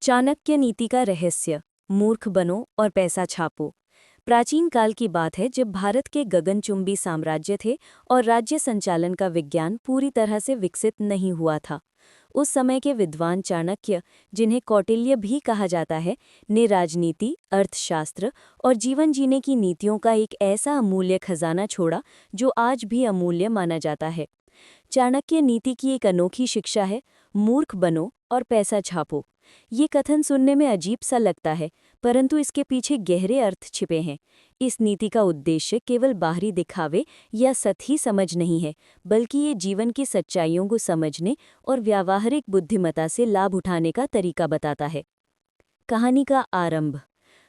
चाणक्य नीति का रहस्य, मूर्ख बनो और पैसा छापो। प्राचीन काल की बात है जब भारत के गगनचुंबी साम्राज्य थे और राज्य संचालन का विज्ञान पूरी तरह से विकसित नहीं हुआ था। उस समय के विद्वान चाणक्य, जिन्हें कौटिल्य भी कहा जाता है, ने राजनीति, अर्थशास्त्र और जीवन जीने की नीतियों का एक ऐसा अमूल्य खजाना छोड़ा जो आज भी अमूल्य माना जाता है। चाणक्य नीति की एक अनोखी शिक्षा है, मूर्ख बनो और पैसा छापो। ये कथन सुनने में अजीब सा लगता है, परंतु इसके पीछे गहरे अर्थ छिपे हैं। इस नीति का उद्देश्य केवल बाहरी दिखावे या सतही समझ नहीं है, बल्कि ये जीवन की सच्चाइयों को समझने और व्यावहारिक बुद्धिमत्ता से लाभ उठाने का तरीका बताता है। कहानी का आरंभ।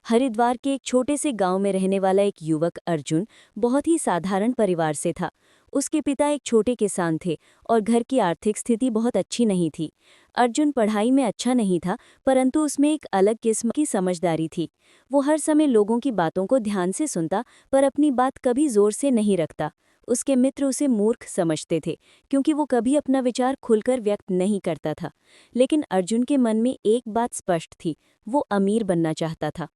हरिद्वार के एक छोटे से गांव में रहने वाला एक युवक अर्जुन बहुत ही साधारण परिवार से था। उसके पिता एक छोटे किसान थे और घर की आर्थिक स्थिति बहुत अच्छी नहीं थी। अर्जुन पढ़ाई में अच्छा नहीं था, परंतु उसमें एक अलग किस्म की समझदारी थी। वो हर समय लोगों की बातों को ध्यान से सुनता, पर अपनी बात कभी जोर से नहीं रखता। उसके मित्र उसे मूर्ख समझते थे, क्योंकि वो कभी अपना विचार खुलकर व्यक्त नहीं करता था। लेकिन अर्जुन के मन में एक बात स्पष्ट थी, वो अमीर बनना चाहता था।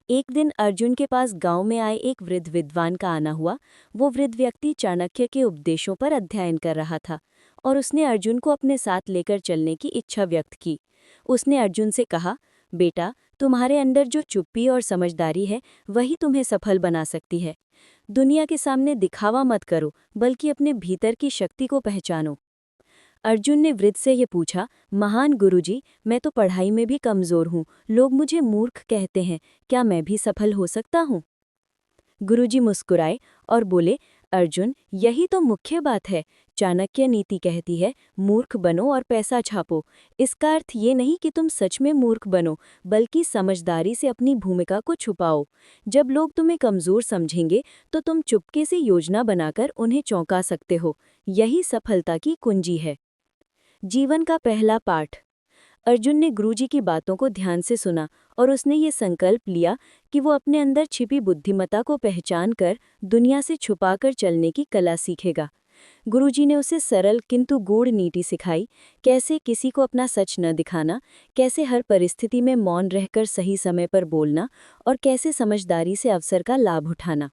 एक दिन अर्जुन के पास गांव में आए एक वृद्ध विद्वान का आना हुआ। वो वृद्ध व्यक्ति चाणक्य के उपदेशों पर अध्ययन कर रहा था और उसने अर्जुन को अपने साथ लेकर चलने की इच्छा व्यक्त की। उसने अर्जुन से कहा, बेटा, तुम्हारे अंदर जो चुप्पी और समझदारी है, वही तुम्हें सफल बना सकती है। दुनिया के सामने दिखावा मत करो, बल्कि अपने भीतर की शक्ति को पहचानो। अर्जुन ने वृद्ध से ये पूछा, महान गुरुजी, मैं तो पढ़ाई में भी कमज़ोर हूँ, लोग मुझे मूर्ख कहते हैं, क्या मैं भी सफल हो सकता हूँ? गुरुजी मुस्कुराए और बोले, अर्जुन, यही तो मुख्य बात है। चाणक्य नीति कहती है, मूर्ख बनो और पैसा छापो। इसका अर्थ ये नहीं कि तुम सच में मूर्ख बनो, बल्कि समझदारी से अपनी भूमिका को छुपाओ। जब लोग तुम्हें कमज़ोर समझेंगे, तो तुम चुपके से योजना बनाकर उन्हें चौंका सकते हो। यही सफलता की कुंजी है। जीवन का पहला पाठ। अर्जुन ने गुरुजी की बातों को ध्यान से सुना और उसने ये संकल्प लिया कि वो अपने अंदर छिपी बुद्धिमत्ता को पहचान कर दुनिया से छुपाकर चलने की कला सीखेगा। गुरुजी ने उसे सरल किंतु गूढ़ नीति सिखाई, कैसे किसी को अपना सच न दिखाना, कैसे हर परिस्थिति में मौन रहकर सही समय पर बोलना और कैसे समझदारी से अवसर का लाभ उठाना।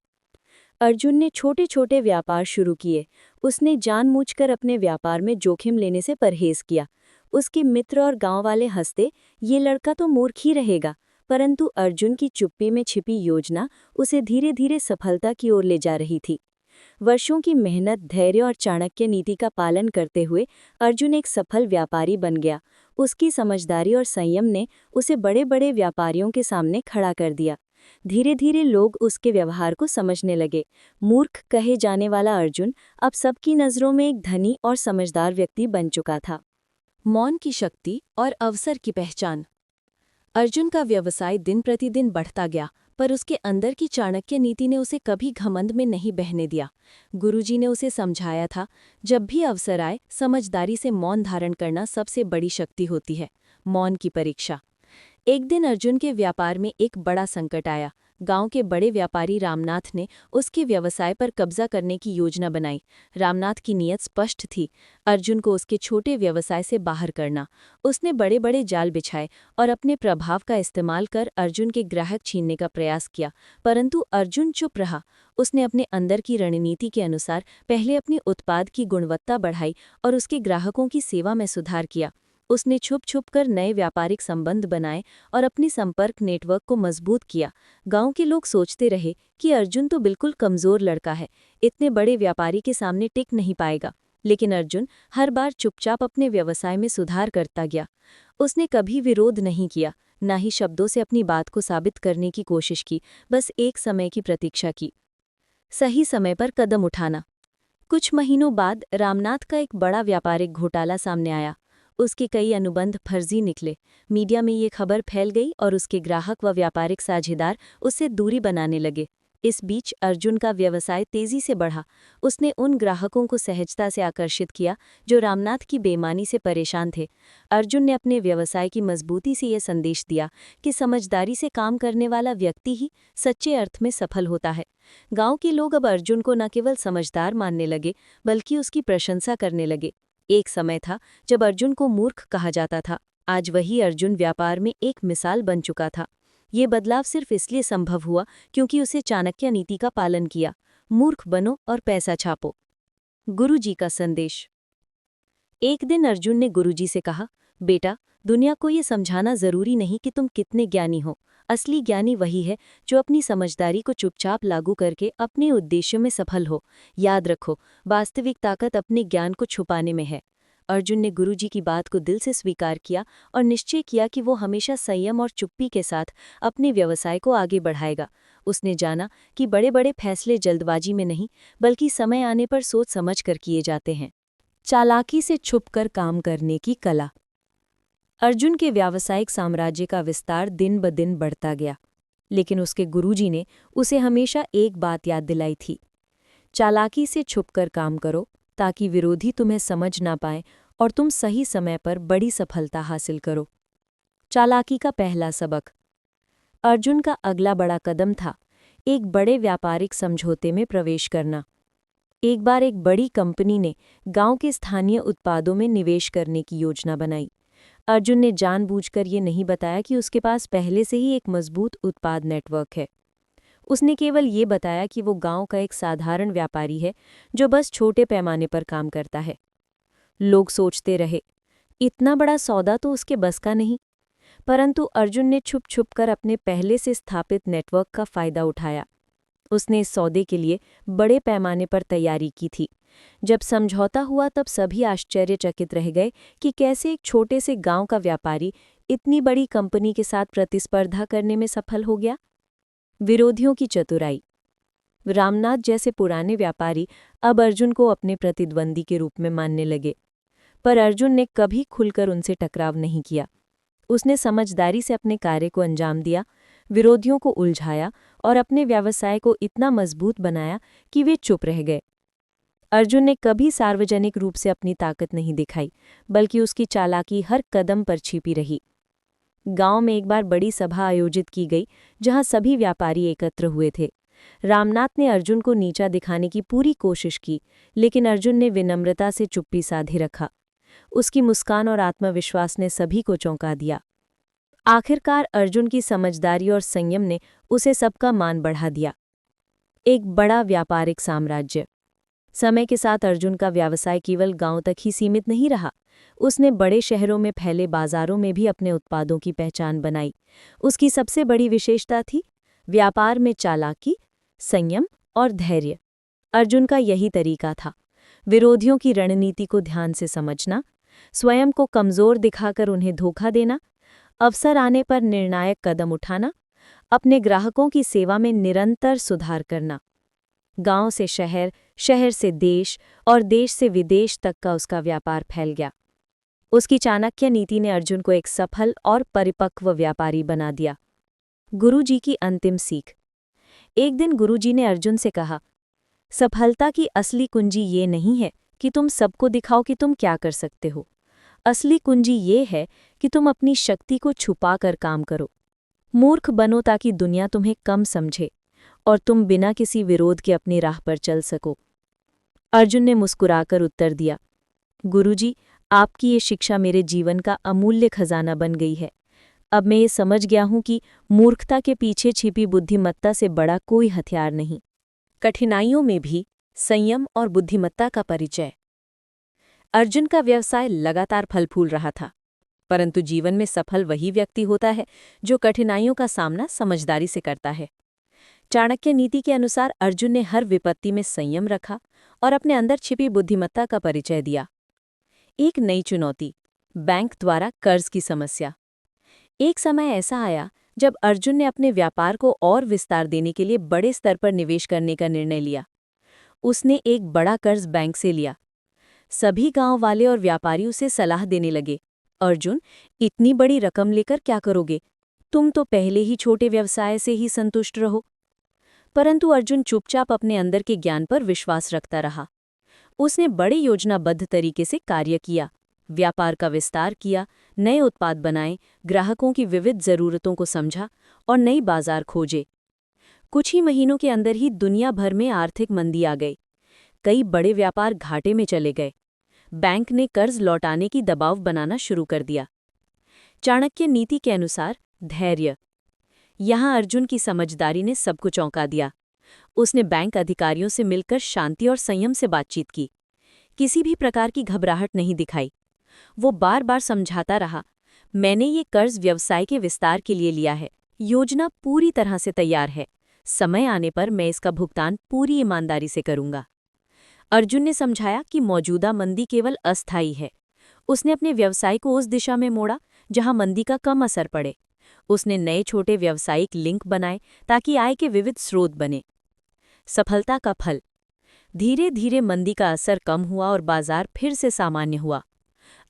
अर्जुन ने छोटे छोटे व्यापार शुरू किए। उसने जानबूझकर अपने व्यापार में जोखिम लेने से परहेज किया। उसके मित्र और गांव वाले हंसते, ये लड़का तो मूर्ख ही रहेगा, परंतु अर्जुन की चुप्पी में छिपी योजना उसे धीरे धीरे सफलता की ओर ले जा रही थी। वर्षों की मेहनत, धैर्य और चाणक्य नीति का पालन करते हुए अर्जुन एक सफल व्यापारी बन गया। उसकी समझदारी और संयम ने उसे बड़े बड़े व्यापारियों के सामने खड़ा कर दिया। धीरे धीरे लोग उसके व्यवहार को समझने लगे। मूर्ख कहे जाने वाला अर्जुन अब सबकी नज़रों में एक धनी और समझदार व्यक्ति बन चुका था। मौन की शक्ति और अवसर की पहचान। अर्जुन का व्यवसाय दिन प्रतिदिन बढ़ता गया, पर उसके अंदर की चाणक्य नीति ने उसे कभी घमंड में नहीं बहने दिया। गुरुजी ने उसे समझाया था, जब भी अवसर आए, समझदारी से मौन धारण करना सबसे बड़ी शक्ति होती है। मौन की परीक्षा। एक दिन अर्जुन के व्यापार में एक बड़ा संकट आया। गांव के बड़े व्यापारी रामनाथ ने उसके व्यवसाय पर कब्जा करने की योजना बनाई। रामनाथ की नीयत स्पष्ट थी, अर्जुन को उसके छोटे व्यवसाय से बाहर करना। उसने बड़े बड़े जाल बिछाए और अपने प्रभाव का इस्तेमाल कर अर्जुन के ग्राहक छीनने का प्रयास किया, परंतु अर्जुन चुप रहा। उसने अपने अंदर की रणनीति के अनुसार पहले अपनी उत्पाद की गुणवत्ता बढ़ाई और उसके ग्राहकों की सेवा में सुधार किया। उसने छुप छुप कर नए व्यापारिक संबंध बनाए और अपनी संपर्क नेटवर्क को मजबूत किया। गांव के लोग सोचते रहे कि अर्जुन तो बिल्कुल कमजोर लड़का है, इतने बड़े व्यापारी के सामने टिक नहीं पाएगा। लेकिन अर्जुन हर बार चुपचाप अपने व्यवसाय में सुधार करता गया। उसने कभी विरोध नहीं किया, न ही शब्दों से अपनी बात को साबित करने की कोशिश की, बस एक समय की प्रतीक्षा की। सही समय पर कदम उठाना। कुछ महीनों बाद रामनाथ का एक बड़ा व्यापारिक घोटाला सामने आया। उसके कई अनुबंध फर्जी निकले। मीडिया में ये खबर फैल गई और उसके ग्राहक व व्यापारिक साझेदार उससे दूरी बनाने लगे। इस बीच अर्जुन का व्यवसाय तेजी से बढ़ा। उसने उन ग्राहकों को सहजता से आकर्षित किया जो रामनाथ की बेईमानी से परेशान थे। अर्जुन ने अपने व्यवसाय की मजबूती से यह संदेश दिया कि समझदारी से काम करने वाला व्यक्ति ही सच्चे अर्थ में सफल होता है। गांव के लोग अब अर्जुन को न केवल समझदार मानने लगे, बल्कि उसकी प्रशंसा करने लगे। एक समय था जब अर्जुन को मूर्ख कहा जाता था, आज वही अर्जुन व्यापार में एक मिसाल बन चुका था। ये बदलाव सिर्फ इसलिए संभव हुआ क्योंकि उसे चाणक्य नीति का पालन किया। मूर्ख बनो और पैसा छापो। गुरुजी का संदेश। एक दिन अर्जुन ने गुरुजी से कहा, बेटा, दुनिया को ये समझाना जरूरी नहीं कि तुम कितने ज्ञानी हो। असली ज्ञानी वही है जो अपनी समझदारी को चुपचाप लागू करके अपने उद्देश्यों में सफल हो। याद रखो, वास्तविक ताकत अपने ज्ञान को छुपाने में है। अर्जुन ने गुरुजी की बात को दिल से स्वीकार किया और निश्चय किया कि वो हमेशा संयम और चुप्पी के साथ अपने व्यवसाय को आगे बढ़ाएगा। उसने जाना कि बड़े बड़े फैसले जल्दबाजी में नहीं, बल्कि समय आने पर सोच समझ कर किए जाते हैं। चालाकी से छुपकर काम करने की कला। अर्जुन के व्यावसायिक साम्राज्य का विस्तार दिन ब दिन बढ़ता गया, लेकिन उसके गुरुजी ने उसे हमेशा एक बात याद दिलाई थी। चालाकी से छुपकर काम करो ताकि विरोधी तुम्हें समझ ना पाए और तुम सही समय पर बड़ी सफलता हासिल करो। चालाकी का पहला सबक। अर्जुन का अगला बड़ा कदम था एक बड़े व्यापारिक समझौते में प्रवेश करना। एक बार एक बड़ी कंपनी ने गांव के स्थानीय उत्पादों में निवेश करने की योजना बनाई। अर्जुन ने जानबूझकर ये नहीं बताया कि उसके पास पहले से ही एक मजबूत उत्पाद नेटवर्क है। उसने केवल ये बताया कि वो गांव का एक साधारण व्यापारी है जो बस छोटे पैमाने पर काम करता है। लोग सोचते रहे, इतना बड़ा सौदा तो उसके बस का नहीं। परंतु अर्जुन ने छुप छुप कर अपने पहले से स्थापित नेटवर्क का फायदा उठाया। उसने इस सौदे के लिए बड़े पैमाने पर तैयारी की थी। जब समझौता हुआ तब सभी आश्चर्यचकित रह गए कि कैसे एक छोटे से गांव का व्यापारी इतनी बड़ी कंपनी के साथ प्रतिस्पर्धा करने में सफल हो गया। विरोधियों की चतुराई। रामनाथ जैसे पुराने व्यापारी अब अर्जुन को अपने प्रतिद्वंदी के रूप में मानने लगे, पर अर्जुन ने कभी खुलकर उनसे टकराव नहीं किया। उसने समझदारी से अपने कार्य को अंजाम दिया, विरोधियों को उलझाया और अपने व्यवसाय को इतना मजबूत बनाया कि वे चुप रह गए। अर्जुन ने कभी सार्वजनिक रूप से अपनी ताकत नहीं दिखाई, बल्कि उसकी चालाकी हर कदम पर छिपी रही। गांव में एक बार बड़ी सभा आयोजित की गई जहां सभी व्यापारी एकत्र हुए थे। रामनाथ ने अर्जुन को नीचा दिखाने की पूरी कोशिश की, लेकिन अर्जुन ने विनम्रता से चुप्पी साधे रखा। उसकी मुस्कान और आत्मविश्वास ने सभी को चौंका दिया। आखिरकार अर्जुन की समझदारी और संयम ने उसे सबका मान बढ़ा दिया। एक बड़ा व्यापारिक साम्राज्य। समय के साथ अर्जुन का व्यवसाय केवल गांव तक ही सीमित नहीं रहा। उसने बड़े शहरों में फैले बाजारों में भी अपने उत्पादों की पहचान बनाई। उसकी सबसे बड़ी विशेषता थी व्यापार में चालाकी, संयम और धैर्य। अर्जुन का यही तरीका था, विरोधियों की रणनीति को ध्यान से समझना, स्वयं को कमजोर दिखाकर उन्हें धोखा देना, अवसर आने पर निर्णायक कदम उठाना, अपने ग्राहकों की सेवा में निरंतर सुधार करना। गांव से शहर, शहर से देश और देश से विदेश तक का उसका व्यापार फैल गया। उसकी चाणक्य नीति ने अर्जुन को एक सफल और परिपक्व व्यापारी बना दिया। गुरुजी की अंतिम सीख। एक दिन गुरुजी ने अर्जुन से कहा, सफलता की असली कुंजी ये नहीं है कि तुम सबको दिखाओ कि तुम क्या कर सकते हो। असली कुंजी ये है कि तुम अपनी शक्ति को छुपा कर काम करो। मूर्ख बनो ताकि दुनिया तुम्हें कम समझे और तुम बिना किसी विरोध के अपनी राह पर चल सको। अर्जुन ने मुस्कुराकर उत्तर दिया, गुरुजी, आपकी ये शिक्षा मेरे जीवन का अमूल्य खजाना बन गई है। अब मैं ये समझ गया हूं कि मूर्खता के पीछे छिपी बुद्धिमत्ता से बड़ा कोई हथियार नहीं। कठिनाइयों में भी संयम और बुद्धिमत्ता का परिचय। अर्जुन का व्यवसाय लगातार फल फूल रहा था, परंतु जीवन में सफल वही व्यक्ति होता है जो कठिनाइयों का सामना समझदारी से करता है। चाणक्य नीति के अनुसार अर्जुन ने हर विपत्ति में संयम रखा और अपने अंदर छिपी बुद्धिमत्ता का परिचय दिया। एक नई चुनौती, बैंक द्वारा कर्ज की समस्या। एक समय ऐसा आया जब अर्जुन ने अपने व्यापार को और विस्तार देने के लिए बड़े स्तर पर निवेश करने का निर्णय लिया। उसने एक बड़ा कर्ज बैंक से लिया। सभी गांव वाले और व्यापारी उसे सलाह देने लगे, अर्जुन, इतनी बड़ी रकम लेकर क्या करोगे? तुम तो पहले ही छोटे व्यवसाय से ही संतुष्ट रहो। परंतु अर्जुन चुपचाप अपने अंदर के ज्ञान पर विश्वास रखता रहा। उसने बड़े योजनाबद्ध तरीके से कार्य किया, व्यापार का विस्तार किया, नए उत्पाद बनाए, ग्राहकों की विविध जरूरतों को समझा और नई बाजार खोजे। कुछ ही महीनों के अंदर ही दुनिया भर में आर्थिक मंदी आ गई। कई बड़े व्यापार घाटे में चले गए। बैंक ने कर्ज लौटाने की दबाव बनाना शुरू कर दिया। चाणक्य नीति के अनुसार धैर्य। यहाँ अर्जुन की समझदारी ने सबको चौंका दिया। उसने बैंक अधिकारियों से मिलकर शांति और संयम से बातचीत की। किसी भी प्रकार की घबराहट नहीं दिखाई। वो बार बार समझाता रहा, मैंने ये कर्ज व्यवसाय के विस्तार के लिए लिया है। योजना पूरी तरह से तैयार है। समय आने पर मैं इसका भुगतान पूरी ईमानदारी से करूंगा। अर्जुन ने समझाया कि मौजूदा मंदी केवल अस्थायी है। उसने अपने व्यवसाय को उस दिशा में मोड़ा जहां मंदी का कम असर पड़े। उसने नए छोटे व्यावसायिक लिंक बनाए ताकि आय के विविध स्रोत बने। सफलता का फल। धीरे धीरे मंदी का असर कम हुआ और बाजार फिर से सामान्य हुआ।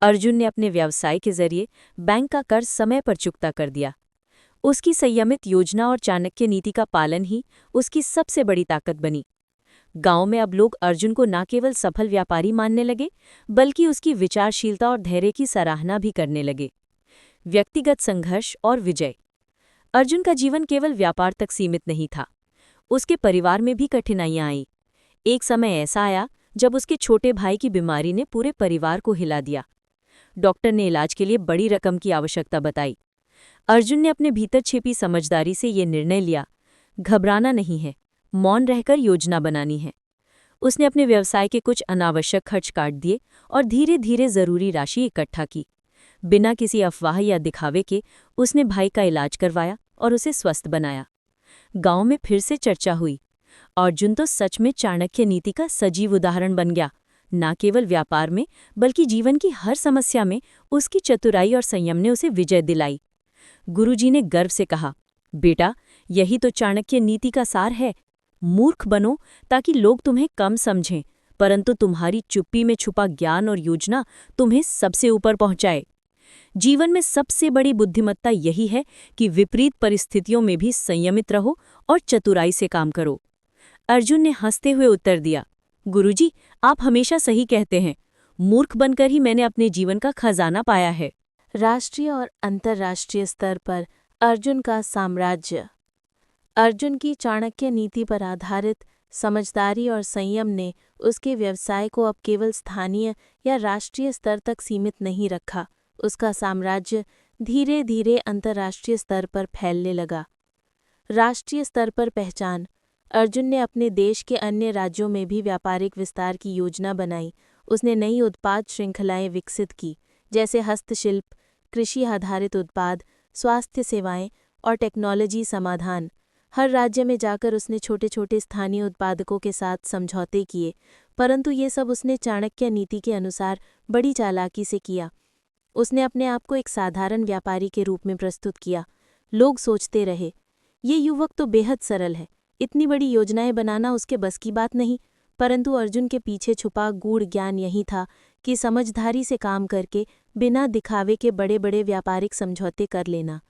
अर्जुन ने अपने व्यवसाय के जरिए बैंक का कर्ज समय पर चुकता कर दिया। उसकी संयमित योजना और चाणक्य नीति का पालन ही उसकी सबसे बड़ी ताकत बनी। गांव में अब लोग अर्जुन को न केवल सफल व्यापारी मानने लगे, बल्कि उसकी विचारशीलता और धैर्य की सराहना भी करने लगे। व्यक्तिगत संघर्ष और विजय। अर्जुन का जीवन केवल व्यापार तक सीमित नहीं था। उसके परिवार में भी कठिनाइयां आईं। एक समय ऐसा आया जब उसके छोटे भाई की बीमारी ने पूरे परिवार को हिला दिया। डॉक्टर ने इलाज के लिए बड़ी रकम की आवश्यकता बताई। अर्जुन ने अपने भीतर छिपी समझदारी से ये निर्णय लिया, घबराना नहीं है, मौन रहकर योजना बनानी है। उसने अपने व्यवसाय के कुछ अनावश्यक खर्च काट दिए और धीरे धीरे जरूरी राशि इकट्ठा की। बिना किसी अफवाह या दिखावे के उसने भाई का इलाज करवाया और उसे स्वस्थ बनाया। गांव में फिर से चर्चा हुई। अर्जुन तो सच में चाणक्य नीति का सजीव उदाहरण बन गया। न केवल व्यापार में, बल्कि जीवन की हर समस्या में उसकी चतुराई और संयम ने उसे विजय दिलाई। गुरुजी ने गर्व से कहा, बेटा, यही तो चाणक्य नीति का सार है। मूर्ख बनो ताकि लोग तुम्हें कम समझें, परंतु तुम्हारी चुप्पी में छुपा ज्ञान और योजना तुम्हें सबसे ऊपर पहुंचाए। जीवन में सबसे बड़ी बुद्धिमत्ता यही है कि विपरीत परिस्थितियों में भी संयमित रहो और चतुराई से काम करो। अर्जुन ने हंसते हुए उत्तर दिया, गुरुजी, आप हमेशा सही कहते हैं। मूर्ख बनकर ही मैंने अपने जीवन का खजाना पाया है। राष्ट्रीय और अंतर्राष्ट्रीय स्तर पर अर्जुन का साम्राज्य। अर्जुन की चाणक्य नीति पर आधारित समझदारी और संयम ने उसके व्यवसाय को अब केवल स्थानीय या राष्ट्रीय स्तर तक सीमित नहीं रखा। उसका साम्राज्य धीरे धीरे अंतर्राष्ट्रीय स्तर पर फैलने लगा। राष्ट्रीय स्तर पर पहचान। अर्जुन ने अपने देश के अन्य राज्यों में भी व्यापारिक विस्तार की योजना बनाई। उसने नई उत्पाद श्रृंखलाएं विकसित की, जैसे हस्तशिल्प, कृषि आधारित उत्पाद, स्वास्थ्य सेवाएं और टेक्नोलॉजी समाधान। हर राज्य में जाकर उसने छोटे छोटे स्थानीय उत्पादकों के साथ समझौते किए, परंतु ये सब उसने चाणक्य नीति के अनुसार बड़ी चालाकी से किया। उसने अपने आप को एक साधारण व्यापारी के रूप में प्रस्तुत किया। लोग सोचते रहे, ये युवक तो बेहद सरल है, इतनी बड़ी योजनाएं बनाना उसके बस की बात नहीं। परंतु अर्जुन के पीछे छुपा गूढ़ ज्ञान यही था कि समझदारी से काम करके बिना दिखावे के बड़े बड़े व्यापारिक समझौते कर लेना।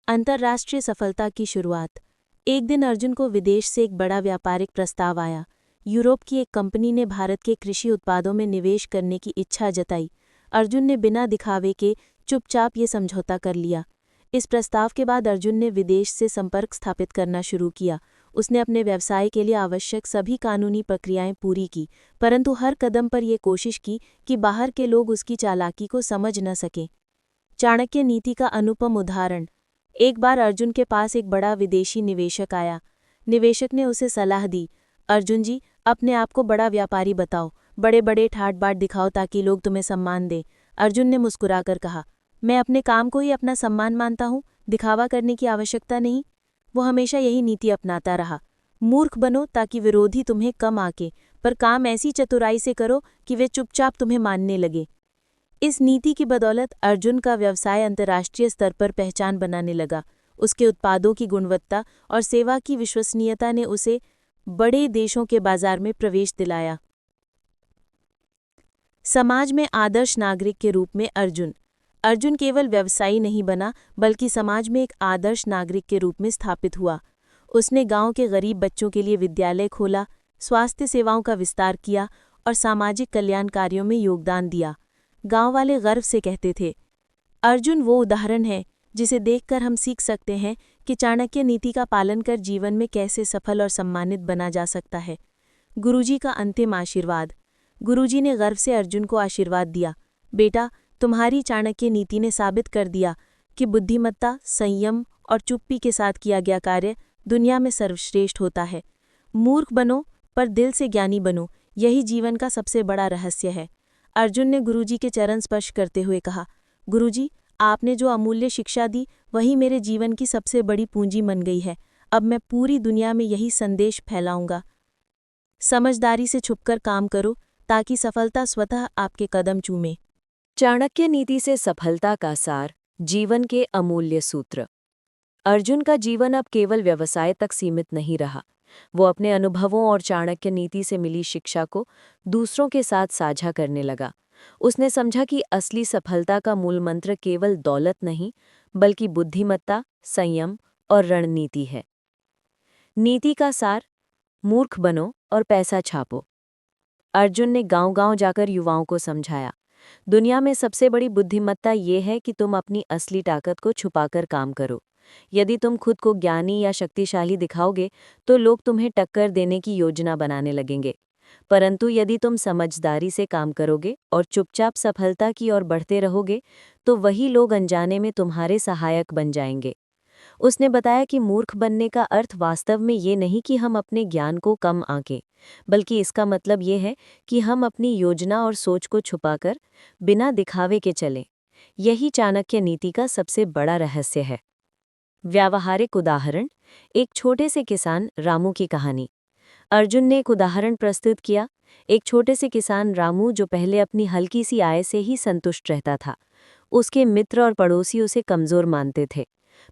अंतर्राष्ट्रीय सफलता की शुरुआत। एक दिन अर्जुन को विदेश से एक बड़ा व्यापारिक प्रस्ताव आया। यूरोप की एक कंपनी ने भारत के कृषि उत्पादों में निवेश करने की इच्छा जताई। अर्जुन ने बिना दिखावे के चुपचाप ये समझौता कर लिया। इस प्रस्ताव के बाद अर्जुन ने विदेश से संपर्क स्थापित करना शुरू किया। उसने अपने व्यवसाय के लिए आवश्यक सभी कानूनी प्रक्रियाएं पूरी की, परंतु हर कदम पर यह कोशिश की कि बाहर के लोग उसकी चालाकी को समझ न सकें। चाणक्य नीति का अनुपम उदाहरण। एक बार अर्जुन के पास एक बड़ा विदेशी निवेशक आया। निवेशक ने उसे सलाह दी, अर्जुन जी, अपने आप को बड़ा व्यापारी बताओ, बड़े बड़े ठाट बाट दिखाओ ताकि लोग तुम्हें सम्मान दें। अर्जुन ने मुस्कुराकर कहा, मैं अपने काम को ही अपना सम्मान मानता हूँ, दिखावा करने की आवश्यकता नहीं। वो हमेशा यही नीति अपनाता रहा। मूर्ख बनो ताकि विरोधी तुम्हें कम आके, पर काम ऐसी चतुराई से करो कि वे चुपचाप तुम्हें मानने लगे। इस नीति की बदौलत अर्जुन का व्यवसाय अंतर्राष्ट्रीय स्तर पर पहचान बनाने लगा। उसके उत्पादों की गुणवत्ता और सेवा की विश्वसनीयता ने उसे बड़े देशों के बाजार में प्रवेश दिलाया। समाज में आदर्श नागरिक के रूप में अर्जुन केवल व्यवसायी नहीं बना, बल्कि समाज में एक आदर्श नागरिक के रूप में स्थापित हुआ। उसने गांव के गरीब बच्चों के लिए विद्यालय खोला, स्वास्थ्य सेवाओं का विस्तार किया और सामाजिक कल्याण कार्यों में योगदान दिया। गांव वाले गर्व से कहते थे, अर्जुन वो उदाहरण है जिसे देखकर हम सीख सकते हैं कि चाणक्य नीति का पालन कर जीवन में कैसे सफल और सम्मानित बना जा सकता है। गुरुजी का अंतिम आशीर्वाद। गुरुजी ने गर्व से अर्जुन को आशीर्वाद दिया, बेटा, तुम्हारी चाणक्य नीति ने साबित कर दिया कि बुद्धिमत्ता, संयम और चुप्पी के साथ किया गया कार्य दुनिया में सर्वश्रेष्ठ होता है। मूर्ख बनो पर दिल से ज्ञानी बनो, यही जीवन का सबसे बड़ा रहस्य है। अर्जुन ने गुरुजी के चरण स्पर्श करते हुए कहा, गुरुजी, आपने जो अमूल्य शिक्षा दी वही मेरे जीवन की सबसे बड़ी पूंजी बन गई है। अब मैं पूरी दुनिया में यही संदेश फैलाऊंगा। समझदारी से छुपकर काम करो ताकि सफलता स्वतः आपके कदम चूमे। चाणक्य नीति से सफलता का सार, जीवन के अमूल्य सूत्र। अर्जुन का जीवन अब केवल व्यवसाय तक सीमित नहीं रहा। वो अपने अनुभवों और चाणक्य नीति से मिली शिक्षा को दूसरों के साथ साझा करने लगा। उसने समझा कि असली सफलता का मूल मंत्र केवल दौलत नहीं, बल्कि बुद्धिमत्ता, संयम और रणनीति है। नीति का सार, मूर्ख बनो और पैसा छापो। अर्जुन ने गांव-गांव जाकर युवाओं को समझाया, दुनिया में सबसे बड़ी बुद्धिमत्ता ये है कि तुम अपनी असली ताकत को छुपाकर काम करो। यदि तुम खुद को ज्ञानी या शक्तिशाली दिखाओगे तो लोग तुम्हें टक्कर देने की योजना बनाने लगेंगे। परंतु यदि तुम समझदारी से काम करोगे और चुपचाप सफलता की ओर बढ़ते रहोगे तो वही लोग अनजाने में तुम्हारे सहायक बन जाएंगे। उसने बताया कि मूर्ख बनने का अर्थ वास्तव में ये नहीं कि हम अपने ज्ञान को कम आंकें, बल्कि इसका मतलब ये है कि हम अपनी योजना और सोच को छुपाकर बिना दिखावे के चलें। यही चाणक्य नीति का सबसे बड़ा रहस्य है। व्यावहारिक उदाहरण, एक छोटे से किसान रामू की कहानी। अर्जुन ने एक उदाहरण प्रस्तुत किया। एक छोटे से किसान रामू, जो पहले अपनी हल्की सी आय से ही संतुष्ट रहता था। उसके मित्र और पड़ोसी उसे कमजोर मानते थे,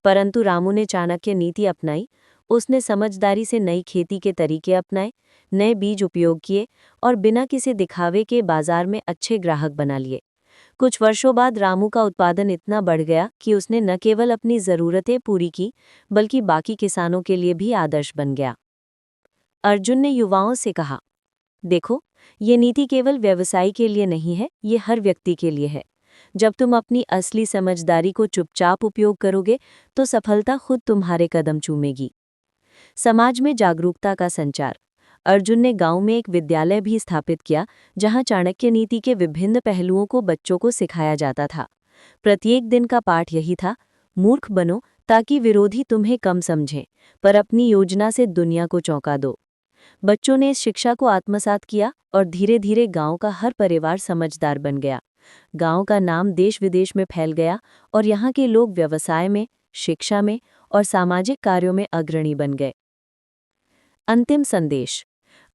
परंतु रामू ने चाणक्य नीति अपनाई। उसने समझदारी से नई खेती के तरीके अपनाए, नए बीज उपयोग किए और बिना किसी दिखावे के बाजार में अच्छे ग्राहक बना लिए। कुछ वर्षों बाद रामू का उत्पादन इतना बढ़ गया कि उसने न केवल अपनी ज़रूरतें पूरी की, बल्कि बाकी किसानों के लिए भी आदर्श बन गया। अर्जुन ने युवाओं से कहा, देखो, ये नीति केवल व्यवसायी के लिए नहीं है, ये हर व्यक्ति के लिए है। जब तुम अपनी असली समझदारी को चुपचाप उपयोग करोगे तो सफलता खुद तुम्हारे कदम चूमेगी। समाज में जागरूकता का संचार। अर्जुन ने गांव में एक विद्यालय भी स्थापित किया, जहां चाणक्य नीति के विभिन्न पहलुओं को बच्चों को सिखाया जाता था। प्रत्येक दिन का पाठ यही था, मूर्ख बनो ताकि विरोधी तुम्हें कम समझें, पर अपनी योजना से दुनिया को चौंका दो। बच्चों ने इस शिक्षा को आत्मसात किया और धीरे धीरे गांव का हर परिवार समझदार बन गया। गांव का नाम देश विदेश में फैल गया और यहाँ के लोग व्यवसाय में, शिक्षा में और सामाजिक कार्यों में अग्रणी बन गए। अंतिम संदेश।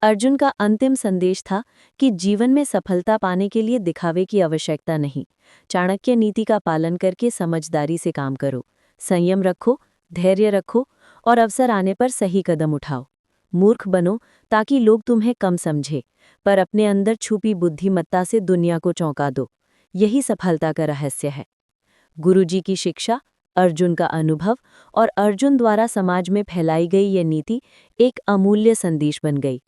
अर्जुन का अंतिम संदेश था कि जीवन में सफलता पाने के लिए दिखावे की आवश्यकता नहीं। चाणक्य नीति का पालन करके समझदारी से काम करो, संयम रखो, धैर्य रखो और अवसर आने पर सही कदम उठाओ। मूर्ख बनो ताकि लोग तुम्हें कम समझे, पर अपने अंदर छुपी बुद्धिमत्ता से दुनिया को चौंका दो। यही सफलता का रहस्य है। गुरुजी की शिक्षा, अर्जुन का अनुभव और अर्जुन द्वारा समाज में फैलाई गई ये नीति एक अमूल्य संदेश बन गई।